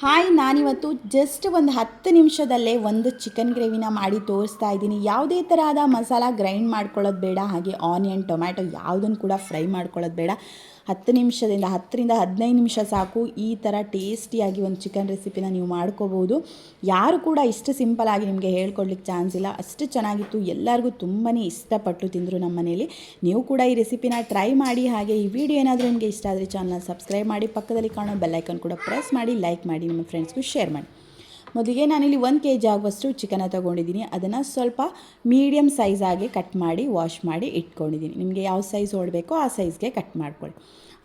Hi, ನಾನಿವತ್ತು just ಒಂದು 10 ನಿಮಿಷದಲ್ಲೇ ಒಂದು ಚಿಕನ್ ಗ್ರೇವಿನ ಮಾಡಿ ತೋರಿಸ್ತಾ ಇದ್ದೀನಿ. ಯಾವುದೇ ತರಹದ ಮಸಾಲ ಗ್ರೈಂಡ್ ಮಾಡ್ಕೊಳ್ಳೋದು ಬೇಡ, ಹಾಗೆ ಆನಿಯನ್ ಟೊಮ್ಯಾಟೊ ಯಾವುದನ್ನು ಕೂಡ ಫ್ರೈ ಮಾಡ್ಕೊಳ್ಳೋದು ಬೇಡ. 10ರಿಂದ 15 ನಿಮಿಷ ಸಾಕು. ಈ ಥರ ಟೇಸ್ಟಿಯಾಗಿ ಒಂದು ಚಿಕನ್ ರೆಸಿಪಿನ ನೀವು ಮಾಡ್ಕೋಬೋದು. ಯಾರು ಕೂಡ ಇಷ್ಟು ಸಿಂಪಲಾಗಿ ನಿಮಗೆ ಹೇಳ್ಕೊಡ್ಲಿಕ್ಕೆ ಚಾನ್ಸ್ ಇಲ್ಲ, ಅಷ್ಟು ಚೆನ್ನಾಗಿತ್ತು. ಎಲ್ಲರಿಗೂ ತುಂಬಾ ಇಷ್ಟಪಟ್ಟು ತಿಂದರು ನಮ್ಮ ಮನೇಲಿ. ನೀವು ಕೂಡ ಈ ರೆಸಿಪಿನ ಟ್ರೈ ಮಾಡಿ. ಹಾಗೆ ಈ ವಿಡಿಯೋ ಏನಾದರೂ ನಿಮಗೆ ಇಷ್ಟ ಆದರೆ ಚಾನಲ್ನ ಸಬ್ಸ್ಕ್ರೈಬ್ ಮಾಡಿ, ಪಕ್ಕದಲ್ಲಿ ಕಾಣೋ ಬೆಲ್ಲೈಕನ್ ಕೂಡ ಪ್ರೆಸ್ ಮಾಡಿ, ಲೈಕ್ ಮಾಡಿ, ನಿಮ್ಮ ಫ್ರೆಂಡ್ಸ್ಗೂ ಶೇರ್ ಮಾಡಿ. ಮೊದಲಿಗೆ ನಾನಿಲ್ಲಿ 1 kg ಆಗುವಷ್ಟು ಚಿಕನ್ನ ತೊಗೊಂಡಿದ್ದೀನಿ. ಅದನ್ನು ಸ್ವಲ್ಪ ಮೀಡಿಯಮ್ ಸೈಜಾಗಿ ಕಟ್ ಮಾಡಿ ವಾಶ್ ಮಾಡಿ ಇಟ್ಕೊಂಡಿದ್ದೀನಿ. ನಿಮಗೆ ಯಾವ ಸೈಜ್ ಹೊಡಬೇಕೋ ಆ ಸೈಜ್ಗೆ ಕಟ್ ಮಾಡ್ಕೊಳ್ಳಿ.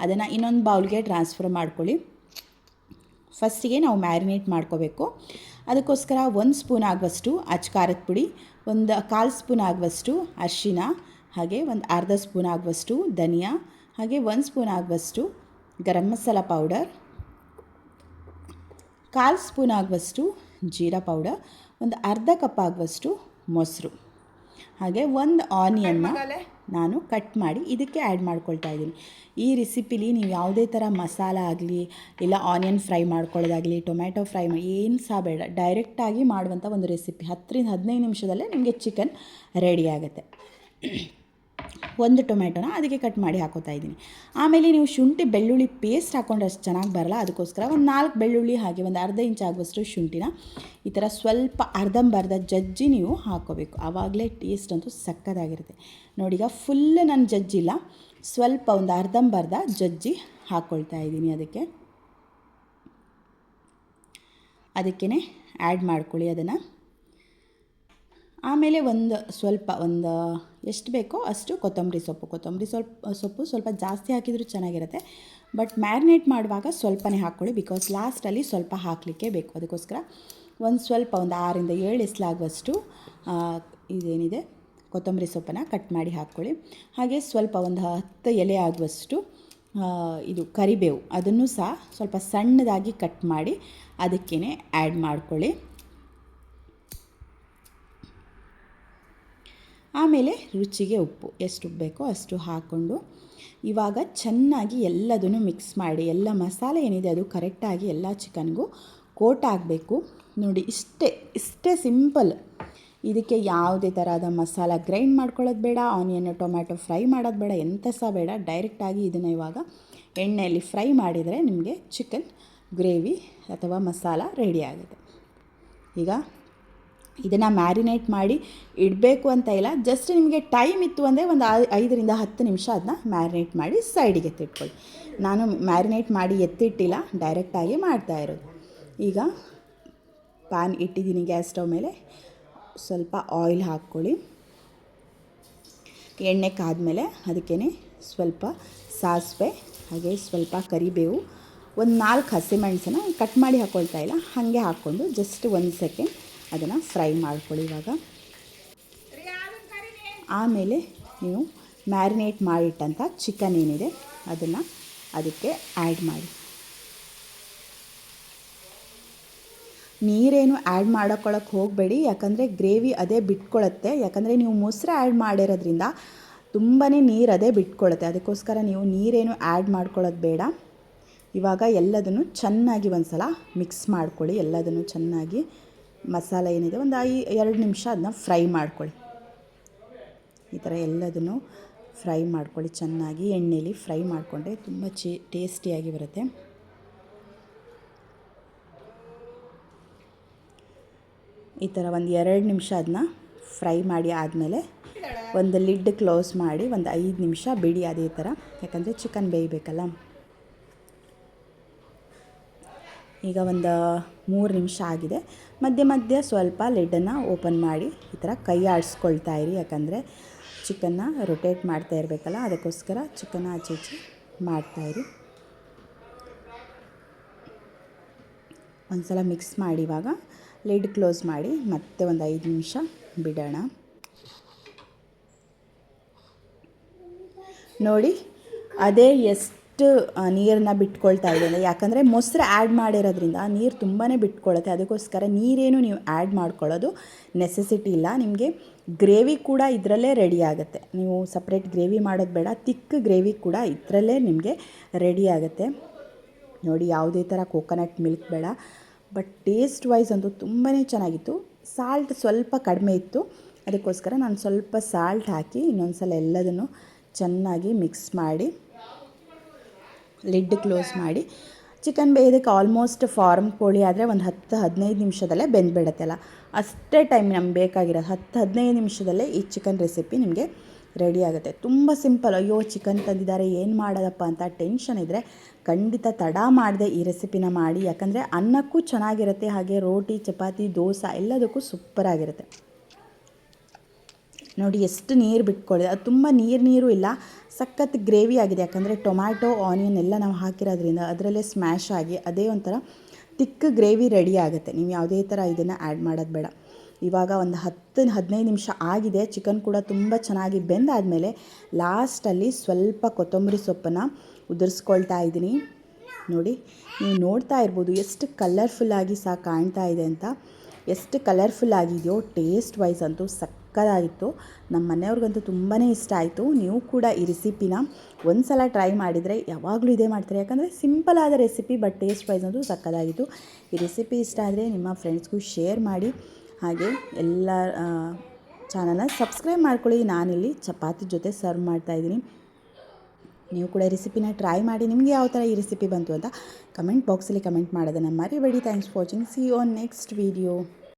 ಅದನ್ನು ಇನ್ನೊಂದು ಬೌಲ್ಗೆ ಟ್ರಾನ್ಸ್ಫರ್ ಮಾಡ್ಕೊಳ್ಳಿ. ಫಸ್ಟಿಗೆ ನಾವು ಮ್ಯಾರಿನೇಟ್ ಮಾಡ್ಕೋಬೇಕು. ಅದಕ್ಕೋಸ್ಕರ 1 ಸ್ಪೂನ್ ಆಗುವಷ್ಟು ಖಾರದ ಪುಡಿ, ಒಂದು 1/4 ಸ್ಪೂನ್ ಆಗುವಷ್ಟು ಅರಿಶಿನ, ಹಾಗೆ ಒಂದು ಅರ್ಧ ಸ್ಪೂನ್ ಆಗುವಷ್ಟು ಧನಿಯಾ, ಹಾಗೆ 1 ಸ್ಪೂನ್ ಆಗುವಷ್ಟು ಗರಂ ಮಸಾಲ ಪೌಡರ್, 1/4 ಸ್ಪೂನ್ ಆಗುವಷ್ಟು ಜೀರಾ ಪೌಡರ್, ಒಂದು ಅರ್ಧ ಕಪ್ ಆಗುವಷ್ಟು ಮೊಸರು, ಹಾಗೆ ಒಂದು ಆನಿಯನ್ನ ನಾನು ಕಟ್ ಮಾಡಿ ಇದಕ್ಕೆ ಆ್ಯಡ್ ಮಾಡ್ಕೊಳ್ತಾ ಇದ್ದೀನಿ. ಈ ರೆಸಿಪಿಲಿ ನೀವು ಯಾವುದೇ ಥರ ಮಸಾಲ ಆಗಲಿ, ಇಲ್ಲ ಆನಿಯನ್ ಫ್ರೈ ಮಾಡ್ಕೊಳ್ಳೋದಾಗಲಿ, ಟೊಮ್ಯಾಟೊ ಫ್ರೈ ಮಾಡಿ ಏನು ಸಹ ಬೇಡ, ಡೈರೆಕ್ಟಾಗಿ ಮಾಡುವಂಥ ಒಂದು ರೆಸಿಪಿ. 10ರಿಂದ 15 ನಿಮಿಷದಲ್ಲೇ ನಿಮಗೆ ಚಿಕನ್ ರೆಡಿ ಆಗುತ್ತೆ. ಒಂದು ಟೊಮ್ಯಾಟೊನ ಅದಕ್ಕೆ ಕಟ್ ಮಾಡಿ ಹಾಕೋತಾ ಇದ್ದೀನಿ. ಆಮೇಲೆ ನೀವು ಶುಂಠಿ ಬೆಳ್ಳುಳ್ಳಿ ಪೇಸ್ಟ್ ಹಾಕ್ಕೊಂಡ್ರೆ ಅಷ್ಟು ಚೆನ್ನಾಗಿ ಬರಲ್ಲ. ಅದಕ್ಕೋಸ್ಕರ ಒಂದು 4 ಬೆಳ್ಳುಳ್ಳಿ, ಹಾಗೆ ಒಂದು ಅರ್ಧ ಇಂಚ್ ಆಗುವಷ್ಟು ಶುಂಠಿನ ಈ ಥರ ಸ್ವಲ್ಪ ಅರ್ಧಂಬರ್ಧ ಜಜ್ಜಿ ನೀವು ಹಾಕ್ಕೋಬೇಕು. ಆವಾಗಲೇ ಟೇಸ್ಟ್ ಅಂತೂ ಸಕ್ಕತ್ತಾಗಿರುತ್ತೆ. ನೋಡಿ, ಈಗ ಫುಲ್ ನಾನು ಜಜ್ಜಿಲ್ಲ, ಸ್ವಲ್ಪ ಒಂದು ಅರ್ಧಂಬರ್ಧ ಜಜ್ಜಿ ಹಾಕ್ಕೊಳ್ತಾ ಇದ್ದೀನಿ. ಅದಕ್ಕೇ ಆ್ಯಡ್ ಮಾಡ್ಕೊಳ್ಳಿ ಅದನ್ನು. ಆಮೇಲೆ ಒಂದು ಎಷ್ಟು ಬೇಕೋ ಅಷ್ಟು ಕೊತ್ತಂಬರಿ ಸೊಪ್ಪು ಸ್ವಲ್ಪ ಜಾಸ್ತಿ ಹಾಕಿದರೂ ಚೆನ್ನಾಗಿರುತ್ತೆ. ಬಟ್ ಮ್ಯಾರಿನೇಟ್ ಮಾಡುವಾಗ ಸ್ವಲ್ಪನೇ ಹಾಕ್ಕೊಳ್ಳಿ, ಬಿಕಾಸ್ ಲಾಸ್ಟಲ್ಲಿ ಸ್ವಲ್ಪ ಹಾಕಲಿಕ್ಕೆ ಬೇಕು. ಅದಕ್ಕೋಸ್ಕರ ಒಂದು 6ರಿಂದ 7 ಎಸ್ಲಾಗುವಷ್ಟು ಇದೇನಿದೆ ಕೊತ್ತಂಬರಿ ಸೊಪ್ಪನ್ನು ಕಟ್ ಮಾಡಿ ಹಾಕ್ಕೊಳ್ಳಿ. ಹಾಗೆ ಒಂದು 10 ಎಲೆ ಆಗುವಷ್ಟು ಇದು ಕರಿಬೇವು, ಅದನ್ನು ಸಹ ಸ್ವಲ್ಪ ಸಣ್ಣದಾಗಿ ಕಟ್ ಮಾಡಿ ಅದಕ್ಕೇ ಆ್ಯಡ್ ಮಾಡ್ಕೊಳ್ಳಿ. ಆಮೇಲೆ ರುಚಿಗೆ ಉಪ್ಪು ಎಷ್ಟು ಬೇಕೋ ಅಷ್ಟು ಹಾಕ್ಕೊಂಡು ಇವಾಗ ಚೆನ್ನಾಗಿ ಎಲ್ಲದನ್ನು ಮಿಕ್ಸ್ ಮಾಡಿ. ಎಲ್ಲ ಮಸಾಲೆ ಏನಿದೆ ಅದು ಕರೆಕ್ಟಾಗಿ ಎಲ್ಲ ಚಿಕನ್ಗೂ ಕೋಟ್ ಆಗಬೇಕು. ನೋಡಿ, ಇಷ್ಟೇ ಸಿಂಪಲ್. ಇದಕ್ಕೆ ಯಾವುದೇ ಥರದ ಮಸಾಲ ಗ್ರೈಂಡ್ ಮಾಡ್ಕೊಳ್ಳೋದು ಬೇಡ, ಆನಿಯನ್ ಟೊಮ್ಯಾಟೊ ಫ್ರೈ ಮಾಡೋದು ಬೇಡ, ಎಂಥ ಸಹ ಬೇಡ. ಡೈರೆಕ್ಟಾಗಿ ಇದನ್ನು ಇವಾಗ ಎಣ್ಣೆಯಲ್ಲಿ ಫ್ರೈ ಮಾಡಿದರೆ ನಿಮಗೆ ಚಿಕನ್ ಗ್ರೇವಿ ಅಥವಾ ಮಸಾಲ ರೆಡಿ ಆಗುತ್ತೆ. ಈಗ ಇದನ್ನು ಮ್ಯಾರಿನೇಟ್ ಮಾಡಿ ಇಡಬೇಕು ಅಂತ ಇಲ್ಲ, ಜಸ್ಟ್ ನಿಮಗೆ ಟೈಮ್ ಇತ್ತು ಅಂದರೆ ಒಂದು 5ರಿಂದ 10 ನಿಮಿಷ ಅದನ್ನ ಮ್ಯಾರಿನೇಟ್ ಮಾಡಿ ಸೈಡಿಗೆ ಎತ್ತಿಟ್ಕೊಳ್ಳಿ. ನಾನು ಮ್ಯಾರಿನೇಟ್ ಮಾಡಿ ಎತ್ತಿಟ್ಟಿಲ್ಲ, ಡೈರೆಕ್ಟಾಗಿ ಮಾಡ್ತಾ ಇರೋದು. ಈಗ ಪ್ಯಾನ್ ಇಟ್ಟಿದ್ದೀನಿ ಗ್ಯಾಸ್ ಸ್ಟವ್ ಮೇಲೆ. ಸ್ವಲ್ಪ ಆಯಿಲ್ ಹಾಕ್ಕೊಳ್ಳಿ. ಎಣ್ಣೆ ಕಾದ್ಮೇಲೆ ಅದಕ್ಕೇ ಸ್ವಲ್ಪ ಸಾಸಿವೆ, ಹಾಗೆ ಸ್ವಲ್ಪ ಕರಿಬೇವು, ಒಂದು 4 ಹಸಿಮೆಣಸನ್ನು ಕಟ್ ಮಾಡಿ ಹಾಕ್ಕೊಳ್ತಾ ಇಲ್ಲ, ಹಾಗೆ ಹಾಕ್ಕೊಂಡು ಜಸ್ಟ್ 1 ಸೆಕೆಂಡ್ ಅದನ್ನು ಫ್ರೈ ಮಾಡ್ಕೊಳ್ಳಿ ಇವಾಗ. ಆಮೇಲೆ ನೀವು ಮ್ಯಾರಿನೇಟ್ ಮಾಡಿಟ್ಟಂಥ ಚಿಕನ್ ಏನಿದೆ ಅದನ್ನು ಅದಕ್ಕೆ ಆ್ಯಡ್ ಮಾಡಿ. ನೀರೇನು ಆ್ಯಡ್ ಮಾಡೋಕ್ಕೊಳಕ್ಕೆ ಹೋಗಬೇಡಿ, ಯಾಕಂದರೆ ಗ್ರೇವಿ ಅದೇ ಬಿಟ್ಕೊಳ್ಳುತ್ತೆ. ಯಾಕಂದರೆ ನೀವು ಮೊಸರು ಆ್ಯಡ್ ಮಾಡಿರೋದ್ರಿಂದ ತುಂಬಾ ನೀರು ಅದೇ ಬಿಟ್ಕೊಳ್ಳುತ್ತೆ. ಅದಕ್ಕೋಸ್ಕರ ನೀವು ನೀರೇನು ಆ್ಯಡ್ ಮಾಡ್ಕೊಳ್ಳೋದು ಬೇಡ. ಇವಾಗ ಎಲ್ಲದನ್ನು ಚೆನ್ನಾಗಿ ಒಂದು ಸಲ ಮಿಕ್ಸ್ ಮಾಡ್ಕೊಳ್ಳಿ. ಎಲ್ಲದನ್ನು ಚೆನ್ನಾಗಿ ಮಸಾಲ ಏನಿದೆ ಒಂದು 2 ನಿಮಿಷ ಅದನ್ನ ಫ್ರೈ ಮಾಡ್ಕೊಳ್ಳಿ. ಈ ಥರ ಎಲ್ಲದನ್ನು ಫ್ರೈ ಮಾಡ್ಕೊಳ್ಳಿ ಚೆನ್ನಾಗಿ. ಎಣ್ಣೆಯಲ್ಲಿ ಫ್ರೈ ಮಾಡಿಕೊಂಡ್ರೆ ತುಂಬ ಟೇಸ್ಟಿಯಾಗಿ ಬರುತ್ತೆ. ಈ ಥರ ಒಂದು 2 ನಿಮಿಷ ಅದನ್ನ ಫ್ರೈ ಮಾಡಿ ಆದಮೇಲೆ ಒಂದು ಲಿಡ್ ಕ್ಲೋಸ್ ಮಾಡಿ ಒಂದು 5 ನಿಮಿಷ ಬಿಡಿ ಅದೇ ಥರ, ಯಾಕಂದರೆ ಚಿಕನ್ ಬೇಯಬೇಕಲ್ಲ. ಈಗ ಒಂದು 3 ನಿಮಿಷ ಆಗಿದೆ. ಮಧ್ಯೆ ಸ್ವಲ್ಪ ಲಿಡ್ಡನ್ನು ಓಪನ್ ಮಾಡಿ ಈ ಥರ ಕೈ ಆಡಿಸ್ಕೊಳ್ತಾ ಇರಿ, ಯಾಕಂದರೆ ಚಿಕನ್ನ ರೊಟೇಟ್ ಮಾಡ್ತಾ ಇರಬೇಕಲ್ಲ, ಅದಕ್ಕೋಸ್ಕರ ಚಿಕನ್ನ ಆಚೆ ಈಚೆ ಮಾಡ್ತಾಯಿರಿ. ಒಂದು ಸಲ ಮಿಕ್ಸ್ ಮಾಡಿ ಇವಾಗ ಲಿಡ್ ಕ್ಲೋಸ್ ಮಾಡಿ ಮತ್ತೆ ಒಂದು 5 ನಿಮಿಷ ಬಿಡೋಣ. ನೋಡಿ, ಅದೇ ಎಷ್ಟು ನೀರನ್ನು ಬಿಟ್ಕೊಳ್ತಾ ಇದೆ ಅಂದರೆ, ಯಾಕಂದರೆ ಮೊಸರು ಆ್ಯಡ್ ಮಾಡಿರೋದ್ರಿಂದ ನೀರು ತುಂಬಾ ಬಿಟ್ಕೊಳ್ಳುತ್ತೆ. ಅದಕ್ಕೋಸ್ಕರ ನೀರೇನು ನೀವು ಆ್ಯಡ್ ಮಾಡ್ಕೊಳ್ಳೋದು ನೆಸೆಸಿಟಿ ಇಲ್ಲ. ನಿಮಗೆ ಗ್ರೇವಿ ಕೂಡ ಇದರಲ್ಲೇ ರೆಡಿ ಆಗುತ್ತೆ. ನೀವು ಸಪ್ರೇಟ್ ಗ್ರೇವಿ ಮಾಡೋದು ಬೇಡ, ತಿಕ್ ಗ್ರೇವಿ ಕೂಡ ಇದರಲ್ಲೇ ನಿಮಗೆ ರೆಡಿ ಆಗುತ್ತೆ. ನೋಡಿ, ಯಾವುದೇ ಥರ ಕೋಕೋನಟ್ ಮಿಲ್ಕ್ ಬೇಡ, ಬಟ್ ಟೇಸ್ಟ್ ವೈಸ್ ಅಂತೂ ತುಂಬಾ ಚೆನ್ನಾಗಿತ್ತು. ಸಾಲ್ಟ್ ಸ್ವಲ್ಪ ಕಡಿಮೆ ಇತ್ತು, ಅದಕ್ಕೋಸ್ಕರ ನಾನು ಸ್ವಲ್ಪ ಸಾಲ್ಟ್ ಹಾಕಿ ಇನ್ನೊಂದು ಸಲ ಎಲ್ಲದನ್ನು ಚೆನ್ನಾಗಿ ಮಿಕ್ಸ್ ಮಾಡಿ ಲಿಡ್ ಕ್ಲೋಸ್ ಮಾಡಿ ಚಿಕನ್ ಬೇಯೋದಕ್ಕೆ ಆಲ್ಮೋಸ್ಟ್ ಫಾರ್ಮ್ ಕೋಳಿ ಆದರೆ ಒಂದು 10-15 ನಿಮಿಷದಲ್ಲೇ ಬೆಂದುಬಿಡುತ್ತಲ್ಲ, ಅಷ್ಟೇ ಟೈಮ್ ನಮ್ಗೆ ಬೇಕಾಗಿರೋದು. 10-15 ನಿಮಿಷದಲ್ಲೇ ಈ ಚಿಕನ್ ರೆಸಿಪಿ ನಿಮಗೆ ರೆಡಿ ಆಗುತ್ತೆ. ತುಂಬ ಸಿಂಪಲ್. ಅಯ್ಯೋ ಚಿಕನ್ ತಂದಿದ್ದಾರೆ ಏನು ಮಾಡೋದಪ್ಪ ಅಂತ ಟೆನ್ಷನ್ ಇದ್ದರೆ ಖಂಡಿತ ತಡ ಮಾಡದೆ ಈ ರೆಸಿಪಿನ ಮಾಡಿ, ಯಾಕಂದರೆ ಅನ್ನಕ್ಕೂ ಚೆನ್ನಾಗಿರುತ್ತೆ, ಹಾಗೆ ರೋಟಿ ಚಪಾತಿ ದೋಸೆ ಎಲ್ಲದಕ್ಕೂ ಸೂಪರಾಗಿರುತ್ತೆ. ನೋಡಿ ಎಷ್ಟು ನೀರು ಬಿಟ್ಕೊಳ್ಳಿದೆ, ಅದು ತುಂಬ ನೀರು ಇಲ್ಲ, ಸಖತ್ ಗ್ರೇವಿ ಆಗಿದೆ. ಯಾಕಂದರೆ ಟೊಮ್ಯಾಟೊ ಆನಿಯನ್ ಎಲ್ಲ ನಾವು ಹಾಕಿರೋದ್ರಿಂದ ಅದರಲ್ಲೇ ಸ್ಮ್ಯಾಶ್ ಆಗಿ ಅದೇ ಒಂಥರ ತಿಕ್ ಗ್ರೇವಿ ರೆಡಿ ಆಗುತ್ತೆ. ನೀವು ಯಾವುದೇ ಥರ ಇದನ್ನು ಆ್ಯಡ್ ಮಾಡೋದು ಬೇಡ. ಇವಾಗ ಒಂದು 10-15 ನಿಮಿಷ ಆಗಿದೆ. ಚಿಕನ್ ಕೂಡ ತುಂಬ ಚೆನ್ನಾಗಿ ಬೆಂದಾದಮೇಲೆ ಲಾಸ್ಟಲ್ಲಿ ಸ್ವಲ್ಪ ಕೊತ್ತಂಬರಿ ಸೊಪ್ಪನ್ನು ಉದುರಿಸ್ಕೊಳ್ತಾ ಇದ್ದೀನಿ. ನೋಡಿ, ನೀವು ನೋಡ್ತಾ ಇರ್ಬೋದು ಎಷ್ಟು ಕಲರ್ಫುಲ್ಲಾಗಿ ಸಹ ಕಾಣ್ತಾ ಇದೆ ಅಂತ. ಎಷ್ಟು ಕಲರ್ಫುಲ್ ಆಗಿದೆಯೋ, ಟೇಸ್ಟ್ ವೈಸ್ ಅಂತೂ ಸಕ್ಕತ್ತಾಗಿತ್ತು. ನಮ್ಮ ಮನೆಯವ್ರಿಗಂತೂ ತುಂಬಾ ಇಷ್ಟ ಆಯಿತು. ನೀವು ಕೂಡ ಈ ರೆಸಿಪಿನ ಒಂದು ಸಲ ಟ್ರೈ ಮಾಡಿದರೆ ಯಾವಾಗಲೂ ಇದೇ ಮಾಡ್ತಾರೆ, ಯಾಕಂದರೆ ಸಿಂಪಲ್ ಆದ ರೆಸಿಪಿ, ಬಟ್ ಟೇಸ್ಟ್ ವೈಸ್ ಅಂತೂ ಸಕ್ಕತ್ತಾಗಿತ್ತು. ಈ ರೆಸಿಪಿ ಇಷ್ಟ ಆದರೆ ನಿಮ್ಮ ಫ್ರೆಂಡ್ಸ್ಗೂ ಶೇರ್ ಮಾಡಿ, ಹಾಗೆ ಎಲ್ಲ ಚಾನಲ್ನ ಸಬ್ಸ್ಕ್ರೈಬ್ ಮಾಡ್ಕೊಳ್ಳಿ. ನಾನಿಲ್ಲಿ ಚಪಾತಿ ಜೊತೆ ಸರ್ವ್ ಮಾಡ್ತಾಯಿದ್ದೀನಿ. ನೀವು ಕೂಡ ರೆಸಿಪಿನ ಟ್ರೈ ಮಾಡಿ. ನಿಮಗೆ ಯಾವ ಥರ ಈ ರೆಸಿಪಿ ಬಂತು ಅಂತ ಕಮೆಂಟ್ ಬಾಕ್ಸಲ್ಲಿ ಕಮೆಂಟ್ ಮಾಡೋದನ್ನು ಮರಿಬೇಡಿ. Thanks for watching. See you on next video.